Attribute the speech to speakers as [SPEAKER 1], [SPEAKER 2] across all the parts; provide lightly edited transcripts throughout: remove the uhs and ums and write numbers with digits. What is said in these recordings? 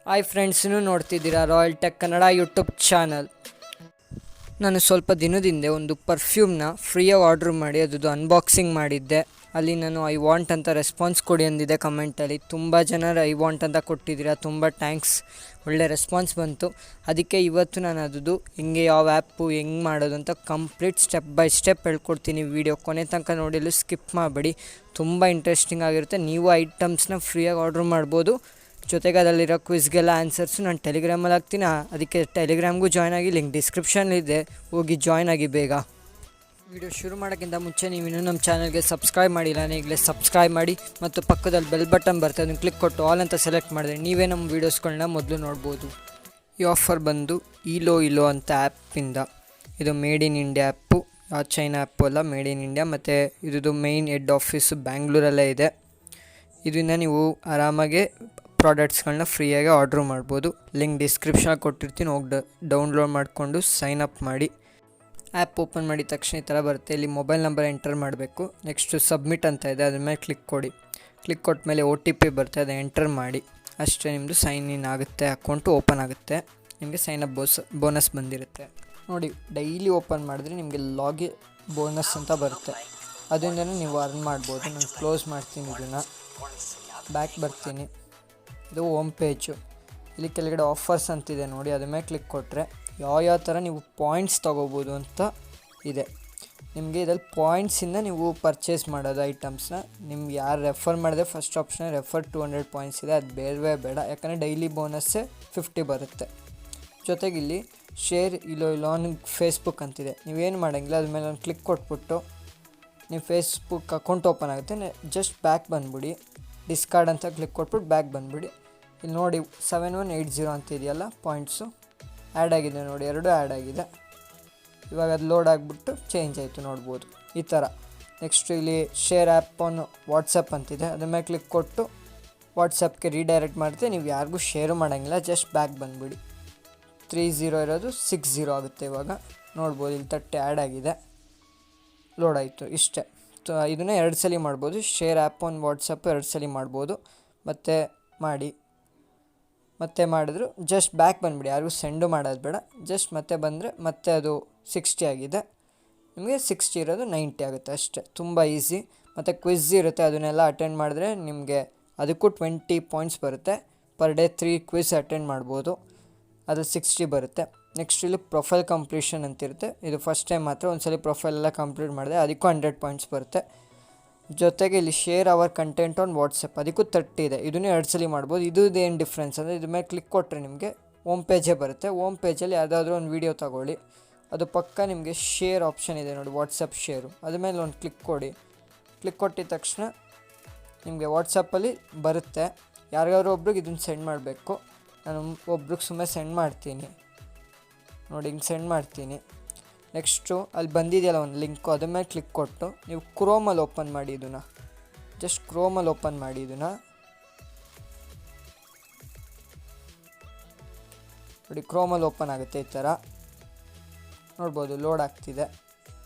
[SPEAKER 1] Hi friends, ನೋಡ್ತಿದ್ದೀರಾ royal tech Kannada YouTube channel. ನಾನು ಸ್ವಲ್ಪ ದಿನದಿಂದ ಒಂದು ಪರ್ಫ್ಯೂಮ್ನ ಫ್ರೀಯಾಗಿ ಆರ್ಡ್ರ್ ಮಾಡಿ ಅದರದ್ದು ಅನ್ಬಾಕ್ಸಿಂಗ್ ಮಾಡಿದ್ದೆ. ಅಲ್ಲಿ ನಾನು ಐ ವಾಂಟ್ ಅಂತ ರೆಸ್ಪಾನ್ಸ್ ಕೊಡಿ ಅಂದಿದ್ದೆ ಕಮೆಂಟಲ್ಲಿ. ತುಂಬ ಜನರು ಐ ವಾಂಟ್ ಅಂತ ಕೊಟ್ಟಿದ್ದೀರಾ, ತುಂಬ ಥ್ಯಾಂಕ್ಸ್, ಒಳ್ಳೆ ರೆಸ್ಪಾನ್ಸ್ ಬಂತು. ಅದಕ್ಕೆ ಇವತ್ತು ನಾನು ಅದದ್ದು ಹೆಂಗೆ ಯಾವ ಆ್ಯಪು ಹೆಂಗೆ ಮಾಡೋದು ಅಂತ ಕಂಪ್ಲೀಟ್ ಸ್ಟೆಪ್ ಬೈ ಸ್ಟೆಪ್ ಹೇಳ್ಕೊಡ್ತೀನಿ. ವೀಡಿಯೋ ಕೊನೆ ತನಕ ನೋಡಿಲು ಸ್ಕಿಪ್ ಮಾಡಬೇಡಿ, ತುಂಬ ಇಂಟ್ರೆಸ್ಟಿಂಗ್ ಆಗಿರುತ್ತೆ. ನೀವು ಐಟಮ್ಸ್ನ ಫ್ರೀಯಾಗಿ ಆರ್ಡ್ರ್ ಮಾಡ್ಬೋದು. ಜೊತೆಗೆ ಅದರಲ್ಲಿರೋ ಕ್ವಿಜ್ಗೆಲ್ಲ ಆನ್ಸರ್ಸು ನಾನು ಟೆಲಿಗ್ರಾಮಲ್ಲಿ ಹಾಕ್ತೀನಿ. ಅದಕ್ಕೆ ಟೆಲಿಗ್ರಾಮ್ಗೂ ಜಾಯ್ನ್ ಆಗಿ, ಲಿಂಕ್ ಡಿಸ್ಕ್ರಿಪ್ಷನ್ಲಿದೆ, ಹೋಗಿ ಜಾಯ್ನ್ ಆಗಿ ಬೇಗ. ವಿಡಿಯೋ ಶುರು ಮಾಡೋಕ್ಕಿಂತ ಮುಂಚೆ ನೀವು ಇನ್ನೂ ನಮ್ಮ ಚಾನಲ್ಗೆ ಸಬ್ಸ್ಕ್ರೈಬ್ ಮಾಡಿಲ್ಲ, ಈಗಲೇ ಸಬ್ಸ್ಕ್ರೈಬ್ ಮಾಡಿ ಮತ್ತು ಪಕ್ಕದಲ್ಲಿ ಬೆಲ್ ಬಟನ್ ಬರ್ತದೆ, ಅದನ್ನು ಕ್ಲಿಕ್ ಕೊಟ್ಟು ಆಲ್ ಅಂತ ಸೆಲೆಕ್ಟ್ ಮಾಡಿದ್ರೆ ನೀವೇ ನಮ್ಮ ವೀಡಿಯೋಸ್ಗಳನ್ನ ಮೊದಲು ನೋಡ್ಬೋದು. ಈ ಆಫರ್ ಬಂದು ELOELO ಅಂತ ಆ್ಯಪಿಂದ. ಇದು ಮೇಡ್ ಇನ್ ಇಂಡಿಯಾ ಆ್ಯಪ್ಪು, ಚೈನಾ ಆ್ಯಪ್ಪು ಅಲ್ಲ, ಮೇಡ್ ಇನ್ ಇಂಡಿಯಾ. ಮತ್ತು ಇದ್ದು ಮೇಯ್ನ್ ಹೆಡ್ ಆಫೀಸು ಬ್ಯಾಂಗ್ಳೂರಲ್ಲೇ ಇದೆ. ಇದರಿಂದ ನೀವು ಆರಾಮಾಗೆ ಪ್ರಾಡಕ್ಟ್ಸ್ಗಳನ್ನ ಫ್ರೀಯಾಗಿ ಆರ್ಡ್ರ್ ಮಾಡ್ಬೋದು. ಲಿಂಕ್ ಡಿಸ್ಕ್ರಿಪ್ಷನ್ ಕೊಟ್ಟಿರ್ತೀನಿ, ಹೋಗಿ ಡೌನ್ಲೋಡ್ ಮಾಡಿಕೊಂಡು ಸೈನ್ ಅಪ್ ಮಾಡಿ. ಆ್ಯಪ್ ಓಪನ್ ಮಾಡಿದ ತಕ್ಷಣ ಈ ಥರ ಬರುತ್ತೆ. ಇಲ್ಲಿ ಮೊಬೈಲ್ ನಂಬರ್ ಎಂಟರ್ ಮಾಡಬೇಕು. ನೆಕ್ಸ್ಟು ಸಬ್ಮಿಟ್ ಅಂತ ಇದೆ, ಅದ್ರ ಮೇಲೆ ಕ್ಲಿಕ್ ಕೊಡಿ. ಕ್ಲಿಕ್ ಕೊಟ್ಟ ಮೇಲೆ OTP ಬರುತ್ತೆ, ಅದು ಎಂಟರ್ ಮಾಡಿ. ಅಷ್ಟೇ, ನಿಮ್ಮದು ಸೈನ್ ಇನ್ ಆಗುತ್ತೆ, ಅಕೌಂಟು ಓಪನ್ ಆಗುತ್ತೆ. ನಿಮಗೆ ಸೈನ್ ಅಪ್ ಬೋನಸ್ ಬಂದಿರುತ್ತೆ ನೋಡಿ. ಡೈಲಿ ಓಪನ್ ಮಾಡಿದ್ರೆ ನಿಮಗೆ ಲಾಗಿ ಬೋನಸ್ ಅಂತ ಬರುತ್ತೆ, ಅದರಿಂದನೂ ನೀವು ಅರ್ನ್ ಮಾಡ್ಬೋದು. ನಾನು ಕ್ಲೋಸ್ ಮಾಡ್ತೀನಿ, ಇದನ್ನು ಬ್ಯಾಕ್ ಬರ್ತೀನಿ. ಇದು ಹೋಮ್ ಪೇಜು. ಇಲ್ಲಿ ಕೆಳಗಡೆ ಆಫರ್ಸ್ ಅಂತಿದೆ ನೋಡಿ, ಅದ್ರ ಮೇಲೆ ಕ್ಲಿಕ್ ಕೊಟ್ಟರೆ ಯಾವ ಥರ ನೀವು ಪಾಯಿಂಟ್ಸ್ ತೊಗೋಬೋದು ಅಂತ ಇದೆ. ನಿಮಗೆ ಇದರಲ್ಲಿ ಪಾಯಿಂಟ್ಸಿಂದ ನೀವು ಪರ್ಚೇಸ್ ಮಾಡೋದು ಐಟಮ್ಸ್ನ. ನಿಮ್ಗೆ ಯಾರು ರೆಫರ್ ಮಾಡಿದೆ ಫಸ್ಟ್ ಆಪ್ಷನ್ ರೆಫರ್ 200 ಪಾಯಿಂಟ್ಸ್ ಇದೆ, ಅದು ಬೇಡವೇ ಬೇಡ, ಯಾಕಂದರೆ ಡೈಲಿ ಬೋನಸ್ಸೇ 50 ಬರುತ್ತೆ. ಜೊತೆಗೆ ಇಲ್ಲಿ ಶೇರ್ ELOELO ಆನ್ ಫೇಸ್ಬುಕ್ ಅಂತಿದೆ. ನೀವೇನು ಮಾಡೋಂಗಿಲ್ಲ, ಅದ್ರ ಮೇಲೆ ಒಂದು ಕ್ಲಿಕ್ ಕೊಟ್ಬಿಟ್ಟು ನೀವು ಫೇಸ್ಬುಕ್ ಅಕೌಂಟ್ ಓಪನ್ ಆಗುತ್ತೆ. ಜಸ್ಟ್ ಬ್ಯಾಕ್ ಬಂದುಬಿಡಿ, ಡಿಸ್ಕಾರ್ಡ್ ಅಂತ ಕ್ಲಿಕ್ ಕೊಟ್ಬಿಟ್ಟು ಬ್ಯಾಕ್ ಬಂದುಬಿಡಿ. ಇಲ್ಲಿ ನೋಡಿ 7180 ಅಂತ ಇದೆಯಲ್ಲ ಪಾಯಿಂಟ್ಸು, ಆ್ಯಡ್ ಆಗಿದೆ ನೋಡಿ, ಎರಡೂ ಆ್ಯಡ್ ಆಗಿದೆ. ಇವಾಗ ಅದು ಲೋಡ್ ಆಗಿಬಿಟ್ಟು ಚೇಂಜ್ ಆಯಿತು, ನೋಡ್ಬೋದು ಈ ಥರ. ನೆಕ್ಸ್ಟು ಇಲ್ಲಿ ಶೇರ್ ಆ್ಯಪ್ ಆನ್ ವಾಟ್ಸಪ್ ಅಂತಿದೆ, ಅದ್ರ ಮೇಲೆ ಕ್ಲಿಕ್ ಕೊಟ್ಟು ವಾಟ್ಸಪ್ಗೆ ರೀಡೈರೆಕ್ಟ್ ಮಾಡ್ತೀವಿ. ನೀವು ಯಾರಿಗೂ ಶೇರು ಮಾಡೋಂಗಿಲ್ಲ, ಜಸ್ಟ್ ಬ್ಯಾಕ್ ಬಂದುಬಿಡಿ. 30 ಇರೋದು 60 ಆಗುತ್ತೆ. ಇವಾಗ ನೋಡ್ಬೋದು ಇಲ್ಲಿ 30 ಆ್ಯಡ್ ಆಗಿದೆ, ಲೋಡ್ ಆಯಿತು. ಇಷ್ಟೇ. ಇದನ್ನು 2 ಸಲ ಮಾಡ್ಬೋದು. ಶೇರ್ ಆ್ಯಪ್ ಆನ್ ವಾಟ್ಸಪ್ 2 ಸಲ ಮಾಡ್ಬೋದು. ಮತ್ತೆ ಮಾಡಿದ್ರು ಜಸ್ಟ್ ಬ್ಯಾಕ್ ಬಂದುಬಿಡಿ, ಯಾರಿಗೂ ಸೆಂಡು ಮಾಡೋದು ಬೇಡ. ಜಸ್ಟ್ ಮತ್ತೆ ಬಂದರೆ ಮತ್ತೆ ಅದು 60 ಆಗಿದೆ, ನಿಮಗೆ 60 ಇರೋದು 90 ಆಗುತ್ತೆ ಅಷ್ಟೇ. ತುಂಬ ಈಸಿ. ಮತ್ತು ಕ್ವಿಝ್ ಇರುತ್ತೆ, ಅದನ್ನೆಲ್ಲ ಅಟೆಂಡ್ ಮಾಡಿದ್ರೆ ನಿಮಗೆ ಅದಕ್ಕೂ 20 ಪಾಯಿಂಟ್ಸ್ ಬರುತ್ತೆ. ಪರ್ ಡೇ 3 ಕ್ವಿಝ್ ಅಟೆಂಡ್ ಮಾಡ್ಬೋದು, ಅದು 60 ಬರುತ್ತೆ. ನೆಕ್ಸ್ಟ್ ಇಲ್ಲಿ ಪ್ರೊಫೈಲ್ ಕಂಪ್ಲೀಷನ್ ಅಂತಿರುತ್ತೆ. ಇದು ಫಸ್ಟ್ ಟೈಮ್ ಮಾತ್ರ, ಒಂದ್ಸಲ ಪ್ರೊಫೈಲ್ ಎಲ್ಲ ಕಂಪ್ಲೀಟ್ ಮಾಡಿದೆ, ಅದಕ್ಕೂ 100 ಪಾಯಿಂಟ್ಸ್ ಬರುತ್ತೆ. ಜೊತೆಗೆ ಇಲ್ಲಿ share our content on WhatsApp, ಅದಕ್ಕೂ 30 ಇದೆ. ಇದನ್ನು 2 ಸಲ ಮಾಡ್ಬೋದು. ಏನು ಡಿಫ್ರೆನ್ಸ್ ಅಂದರೆ, ಇದ್ರ ಮೇಲೆ ಕ್ಲಿಕ್ ಕೊಟ್ಟರೆ ನಿಮಗೆ ಹೋಮ್ ಪೇಜೇ ಬರುತ್ತೆ. ಹೋಮ್ ಪೇಜಲ್ಲಿ ಯಾವುದಾದ್ರೂ ಒಂದು ವೀಡಿಯೋ ತಗೊಳ್ಳಿ, ಅದು ಪಕ್ಕ ನಿಮಗೆ ಶೇರ್ ಆಪ್ಷನ್ ಇದೆ ನೋಡಿ, ವಾಟ್ಸಪ್ ಶೇರು, ಅದ್ರ ಮೇಲೆ ಒಂದು ಕ್ಲಿಕ್ ಕೊಡಿ. ಕ್ಲಿಕ್ ಕೊಟ್ಟಿದ ತಕ್ಷಣ ನಿಮಗೆ ವಾಟ್ಸಪ್ಪಲ್ಲಿ ಬರುತ್ತೆ. ಯಾರಿಗಾದ್ರೂ ಒಬ್ರಿಗೆ ಇದನ್ನು ಸೆಂಡ್ ಮಾಡಬೇಕು. ನಾನು ಒಬ್ರಿಗೆ ಸುಮ್ಮನೆ ಸೆಂಡ್ ಮಾಡ್ತೀನಿ ನೋಡಿ, ಹಿಂಗೆ ಸೆಂಡ್ ಮಾಡ್ತೀನಿ. ನೆಕ್ಸ್ಟು ಅಲ್ಲಿ ಬಂದಿದೆಯಲ್ಲ ಒಂದು ಲಿಂಕು, ಅದ್ರ ಮೇಲೆ ಕ್ಲಿಕ್ ಕೊಟ್ಟು ನೀವು ಕ್ರೋಮಲ್ಲಿ ಓಪನ್ ಮಾಡಿ. ಇದನ್ನು ಜಸ್ಟ್ ಕ್ರೋಮಲ್ಲಿ ಓಪನ್ ಮಾಡಿ. ಇದನ್ನು ನೋಡಿ, ಕ್ರೋಮಲ್ಲಿ ಓಪನ್ ಆಗುತ್ತೆ ಈ ಥರ, ನೋಡ್ಬೋದು ಲೋಡ್ ಆಗ್ತಿದೆ.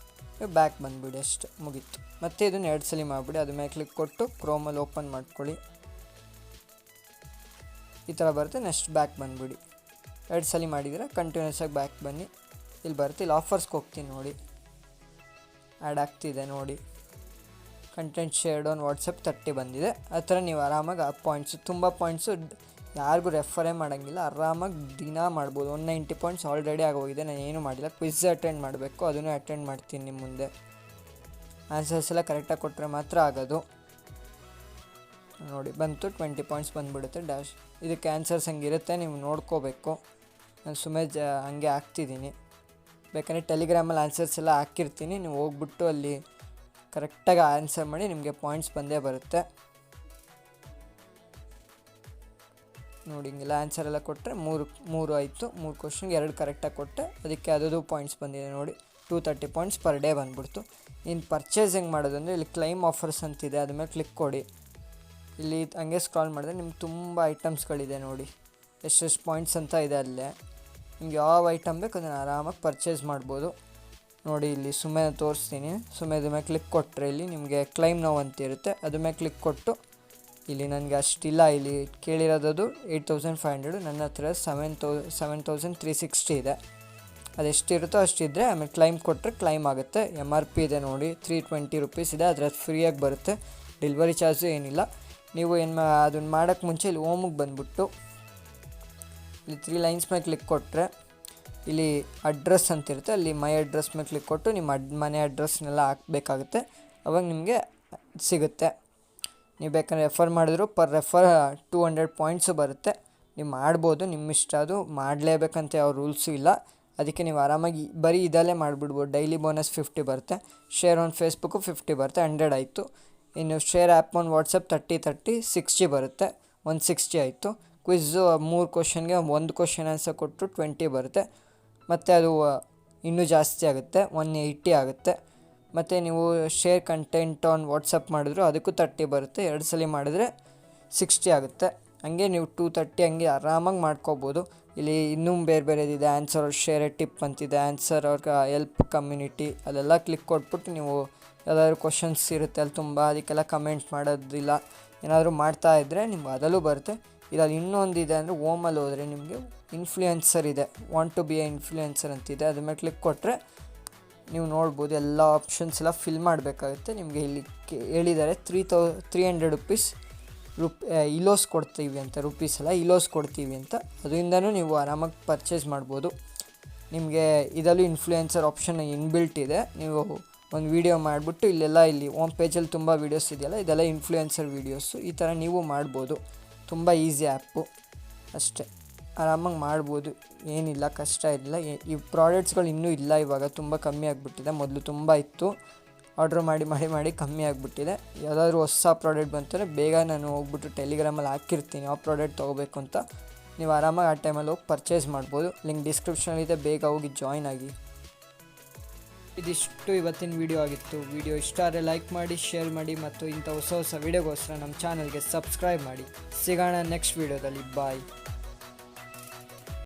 [SPEAKER 1] ಬ್ಯಾಕ್ ಬಂದುಬಿಡಿ, ಅಷ್ಟು ಮುಗೀತು. ಮತ್ತು ಇದನ್ನು 2 ಸಲ ಮಾಡಿಬಿಡಿ. ಅದ್ರ ಮೇಲೆ ಕ್ಲಿಕ್ ಕೊಟ್ಟು ಕ್ರೋಮಲ್ಲಿ ಓಪನ್ ಮಾಡ್ಕೊಳ್ಳಿ, ಈ ಥರ ಬರುತ್ತೆ. ನೆಕ್ಸ್ಟ್ ಬ್ಯಾಕ್ ಬಂದುಬಿಡಿ. 2 ಸಲ ಮಾಡಿದರೆ ಕಂಟಿನ್ಯೂಸ್ ಆಗಿ ಬ್ಯಾಕ್ ಬನ್ನಿ. ಇಲ್ಲಿ ಬರುತ್ತೆ. ಇಲ್ಲಿ ಆಫರ್ಸ್ಗೆ ಹೋಗ್ತೀನಿ ನೋಡಿ, ಆ್ಯಡ್ ಆಗ್ತಿದೆ ನೋಡಿ. ಕಂಟೆಂಟ್ ಶೇರ್ಡ್ ಆನ್ ವಾಟ್ಸಪ್ 30 ಬಂದಿದೆ. ಆ ಥರ ನೀವು ಆರಾಮಾಗಿ ಆ ಪಾಯಿಂಟ್ಸು, ತುಂಬ ಪಾಯಿಂಟ್ಸು ಯಾರಿಗೂ ರೆಫರೇ ಮಾಡೋಂಗಿಲ್ಲ, ಆರಾಮಾಗಿ ದಿನ ಮಾಡ್ಬೋದು. 190 ಪಾಯಿಂಟ್ಸ್ ಆಲ್ರೆಡಿ ಆಗೋಗಿದೆ, ನಾನು ಏನೂ ಮಾಡಿಲ್ಲ. ಕ್ವಿಝ್ ಅಟೆಂಡ್ ಮಾಡಬೇಕು, ಅದನ್ನು ಅಟೆಂಡ್ ಮಾಡ್ತೀನಿ ನಿಮ್ಮ ಮುಂದೆ. ಆನ್ಸರ್ಸ್ ಎಲ್ಲ ಕರೆಕ್ಟಾಗಿ ಕೊಟ್ಟರೆ ಮಾತ್ರ ಆಗೋದು. ನೋಡಿ ಬಂತು, 20 ಪಾಯಿಂಟ್ಸ್ ಬಂದುಬಿಡುತ್ತೆ ಡ್ಯಾಶ್. ಇದಕ್ಕೆ ಆನ್ಸರ್ಸ್ ಹಂಗಿರುತ್ತೆ, ನೀವು ನೋಡ್ಕೋಬೇಕು. ನಾನು ಸುಮ್ಮನೆ ಹಂಗೆ ಹಾಕ್ತಿದ್ದೀನಿ. ಬೇಕಂದರೆ ಟೆಲಿಗ್ರಾಮಲ್ಲಿ ಆನ್ಸರ್ಸ್ ಎಲ್ಲ ಹಾಕಿರ್ತೀನಿ, ನೀವು ಹೋಗ್ಬಿಟ್ಟು ಅಲ್ಲಿ ಕರೆಕ್ಟಾಗಿ ಆನ್ಸರ್ ಮಾಡಿ, ನಿಮಗೆ ಪಾಯಿಂಟ್ಸ್ ಬಂದೇ ಬರುತ್ತೆ ನೋಡಿ. ಹಿಂಗೆಲ್ಲ ಆನ್ಸರ್ ಎಲ್ಲ ಕೊಟ್ಟರೆ 3 ಆಯಿತು. 3 ಕ್ವಶನ್ಗೆ 2 ಕರೆಕ್ಟಾಗಿ ಕೊಟ್ಟೆ, ಅದಕ್ಕೆ ಅದದು ಪಾಯಿಂಟ್ಸ್ ಬಂದಿದೆ ನೋಡಿ. 230 ಪಾಯಿಂಟ್ಸ್ ಪರ್ ಡೇ ಬಂದುಬಿಡ್ತು. ಇನ್ನು ಪರ್ಚೇಸ್ ಹೆಂಗೆ ಮಾಡೋದು ಅಂದರೆ, ಇಲ್ಲಿ ಕ್ಲೈಮ್ ಆಫರ್ಸ್ ಅಂತಿದೆ, ಅದ್ರ ಮೇಲೆ ಕ್ಲಿಕ್ ಕೊಡಿ. ಇಲ್ಲಿ ಹಂಗೆ ಸ್ಕ್ರಾಲ್ ಮಾಡಿದ್ರೆ ನಿಮ್ಗೆ ತುಂಬ ಐಟಮ್ಸ್ಗಳಿದೆ ನೋಡಿ, ಎಷ್ಟೆಷ್ಟು ಪಾಯಿಂಟ್ಸ್ ಅಂತ ಇದೆ ಅಲ್ಲೇ. ನಿಮ್ಗೆ ಯಾವ ಐಟಮ್ ಬೇಕು ಅದನ್ನು ಆರಾಮಾಗಿ ಪರ್ಚೇಸ್ ಮಾಡ್ಬೋದು ನೋಡಿ. ಇಲ್ಲಿ ಸುಮ್ಮನೆ ತೋರಿಸ್ತೀನಿ. ಸುಮ್ಮನೆ ಇದ್ರ ಮೇಲೆ ಕ್ಲಿಕ್ ಕೊಟ್ಟರೆ ಇಲ್ಲಿ ನಿಮಗೆ ಕ್ಲೈಮ್ ನೌ ಅಂತ ಇರುತ್ತೆ, ಅದ್ರ ಮೇಲೆ ಕ್ಲಿಕ್ ಕೊಟ್ಟು ಇಲ್ಲಿ ನನಗೆ ಅಷ್ಟಿಲ್ಲ, ಇಲ್ಲಿ ಕೇಳಿರೋದು 8500, ನನ್ನ ಹತ್ರ 7360 ಇದೆ. ಅದೆಷ್ಟಿರುತ್ತೋ ಅಷ್ಟಿದ್ದರೆ ಆಮೇಲೆ ಕ್ಲೈಮ್ ಕೊಟ್ಟರೆ ಕ್ಲೈಮ್ ಆಗುತ್ತೆ. MRP ಇದೆ ನೋಡಿ, 320 ರುಪೀಸ್ ಇದೆ. ಅದರ ಫ್ರೀಯಾಗಿ ಬರುತ್ತೆ, ಡೆಲಿವರಿ ಚಾರ್ಜು ಏನಿಲ್ಲ. ನೀವು ಅದನ್ನು ಮಾಡೋಕ್ಕೆ ಮುಂಚೆ ಇಲ್ಲಿ ಹೋಮಿಗೆ ಬಂದುಬಿಟ್ಟು ಇಲ್ಲಿ 3 ಲೈನ್ಸ್ ಮೇಲೆ ಕ್ಲಿಕ್ ಕೊಟ್ಟರೆ ಇಲ್ಲಿ ಅಡ್ರೆಸ್ ಅಂತಿರುತ್ತೆ, ಅಲ್ಲಿ ಮೈ ಅಡ್ರೆಸ್ ಮೇಲೆ ಕ್ಲಿಕ್ ಕೊಟ್ಟು ನಿಮ್ಮ ಮನೆ ಅಡ್ರೆಸ್ನೆಲ್ಲ ಹಾಕಬೇಕಾಗುತ್ತೆ. ಅವಾಗ ನಿಮಗೆ ಸಿಗುತ್ತೆ. ನೀವು ಬೇಕಂದರೆ ರೆಫರ್ ಮಾಡಿದ್ರು ಪರ್ ರೆಫರ್ 200 ಪಾಯಿಂಟ್ಸು ಬರುತ್ತೆ. ನೀವು ಮಾಡ್ಬೋದು, ನಿಮ್ಮ ಇಷ್ಟ, ಅದು ಮಾಡಲೇಬೇಕಂತ ಯಾವ ರೂಲ್ಸು ಇಲ್ಲ. ಅದಕ್ಕೆ ನೀವು ಆರಾಮಾಗಿ ಬರೀ ಇದಲ್ಲೇ ಮಾಡಿಬಿಡ್ಬೋದು. ಡೈಲಿ ಬೋನಸ್ 50 ಬರುತ್ತೆ, ಶೇರ್ ಆನ್ ಫೇಸ್ಬುಕ್ಕು 50 ಬರುತ್ತೆ, 100 ಆಯಿತು. ಇನ್ನು ಶೇರ್ ಆ್ಯಪ್ ಆನ್ ವಾಟ್ಸಪ್ 30 60 ಬರುತ್ತೆ, 160 ಆಯಿತು. ಕ್ವಿಝು 3 ಕ್ವಶನ್ಗೆ 1 ಕ್ವಶನ್ ಆನ್ಸರ್ ಕೊಟ್ಟು 20 ಬರುತ್ತೆ. ಮತ್ತು ಅದು ಇನ್ನೂ ಜಾಸ್ತಿ ಆಗುತ್ತೆ, 180 ಆಗುತ್ತೆ. ಮತ್ತು ನೀವು ಶೇರ್ ಕಂಟೆಂಟ್ ಆನ್ ವಾಟ್ಸಪ್ ಮಾಡಿದ್ರು ಅದಕ್ಕೂ 30 ಬರುತ್ತೆ. 2 ಸಲ ಮಾಡಿದ್ರೆ 60 ಆಗುತ್ತೆ. ಹಂಗೆ ನೀವು 230 ಹಂಗೆ ಆರಾಮಾಗಿ ಮಾಡ್ಕೋಬೋದು. ಇಲ್ಲಿ ಇನ್ನೂ ಬೇರೆ ಬೇರೆದಿದೆ, ಆನ್ಸರ್ ಶೇರ್ ಟಿಪ್ ಅಂತಿದೆ, ಆನ್ಸರ್ ಅವ್ರಿಗೆ ಹೆಲ್ಪ್ ಕಮ್ಯುನಿಟಿ, ಅದೆಲ್ಲ ಕ್ಲಿಕ್ ಕೊಟ್ಬಿಟ್ಟು ನೀವು ಯಾವ್ದಾದ್ರು ಕ್ವಶನ್ಸ್ ಇರುತ್ತೆ ಅಲ್ಲಿ ತುಂಬ, ಅದಕ್ಕೆಲ್ಲ ಕಮೆಂಟ್ ಮಾಡೋದಿಲ್ಲ. ಏನಾದರೂ ಮಾಡ್ತಾಯಿದ್ರೆ ನಿಮ್ಗೆ ಅದಲ್ಲೂ ಬರುತ್ತೆ. ಇದರಲ್ಲಿ ಇನ್ನೊಂದಿದೆ ಅಂದರೆ ಓಮಲ್ಲಿ ಹೋದರೆ ನಿಮಗೆ ಇನ್ಫ್ಲೂಯೆನ್ಸರ್ ಇದೆ, want to be a influencer ಅಂತಿದೆ. ಅದ್ರ ಮೇಲೆ ಕ್ಲಿಕ್ ಕೊಟ್ಟರೆ ನೀವು ನೋಡ್ಬೋದು ಎಲ್ಲ ಆಪ್ಷನ್ಸ್ ಎಲ್ಲ ಫಿಲ್ ಮಾಡಬೇಕಾಗುತ್ತೆ. ನಿಮಗೆ ಇಲ್ಲಿ ಹೇಳಿದ್ದಾರೆ 300 ರುಪೀಸ್ ಇಲೋಸ್ ಕೊಡ್ತೀವಿ ಅಂತ, ರುಪೀಸ್ ಎಲ್ಲ ಇಲೋಸ್ ಕೊಡ್ತೀವಿ ಅಂತ. ಅದರಿಂದನೂ ನೀವು ಆರಾಮಾಗಿ ಪರ್ಚೇಸ್ ಮಾಡ್ಬೋದು. ನಿಮಗೆ ಇದರಲ್ಲೂ ಇನ್ಫ್ಲೂಯೆನ್ಸರ್ ಆಪ್ಷನ್ ಇನ್ಬಿಲ್ಟ್ ಇದೆ. ನೀವು ಒಂದು ವೀಡಿಯೋ ಮಾಡಿಬಿಟ್ಟು ಇಲ್ಲಿ ಹೋಮ್ ಪೇಜಲ್ಲಿ ತುಂಬ ವೀಡಿಯೋಸ್ ಇದೆಯಲ್ಲ, ಇದೆಲ್ಲ ಇನ್ಫ್ಲೂಯೆನ್ಸರ್ ವೀಡಿಯೋಸು. ಈ ಥರ ನೀವು ಮಾಡ್ಬೋದು. ತುಂಬ ಈಸಿ ಆ್ಯಪ್ಪು, ಅಷ್ಟೇ, ಆರಾಮಾಗಿ ಮಾಡ್ಬೋದು, ಏನಿಲ್ಲ, ಕಷ್ಟ ಇಲ್ಲ. ಈ ಪ್ರಾಡಕ್ಟ್ಸ್ಗಳು ಇನ್ನೂ ಇಲ್ಲ, ಇವಾಗ ತುಂಬ ಕಮ್ಮಿ ಆಗಿಬಿಟ್ಟಿದೆ. ಮೊದಲು ತುಂಬ ಇತ್ತು, ಆರ್ಡ್ರ್ ಮಾಡಿ ಕಮ್ಮಿ ಆಗಿಬಿಟ್ಟಿದೆ. ಯಾವುದಾದ್ರೂ ಹೊಸ ಪ್ರಾಡಕ್ಟ್ ಬಂತಂದರೆ ಬೇಗ ನಾನು ಹೋಗ್ಬಿಟ್ಟು ಟೆಲಿಗ್ರಾಮಲ್ಲಿ ಹಾಕಿರ್ತೀನಿ ಯಾವ ಪ್ರಾಡಕ್ಟ್ ತೊಗೋಬೇಕು ಅಂತ. ನೀವು ಆರಾಮಾಗಿ ಆ ಟೈಮಲ್ಲಿ ಹೋಗಿ ಪರ್ಚೇಸ್ ಮಾಡ್ಬೋದು. ಲಿಂಕ್ ಡಿಸ್ಕ್ರಿಪ್ಷನಲ್ಲಿದೆ, ಬೇಗ ಹೋಗಿ ಜಾಯ್ನ್ ಆಗಿ. ಇದಿಷ್ಟು ಇವತ್ತಿನ ವಿಡಿಯೋ ಆಗಿತ್ತು. ವಿಡಿಯೋ ಇಷ್ಟ ಆದರೆ ಲೈಕ್ ಮಾಡಿ, ಶೇರ್ ಮಾಡಿ ಮತ್ತು ಇಂಥ ಹೊಸ ವೀಡಿಯೋಗೋಸ್ಕರ ನಮ್ಮ ಚಾನಲ್ಗೆ ಸಬ್ಸ್ಕ್ರೈಬ್ ಮಾಡಿ. ಸಿಗೋಣ ನೆಕ್ಸ್ಟ್ ವೀಡಿಯೋದಲ್ಲಿ. ಬಾಯ್.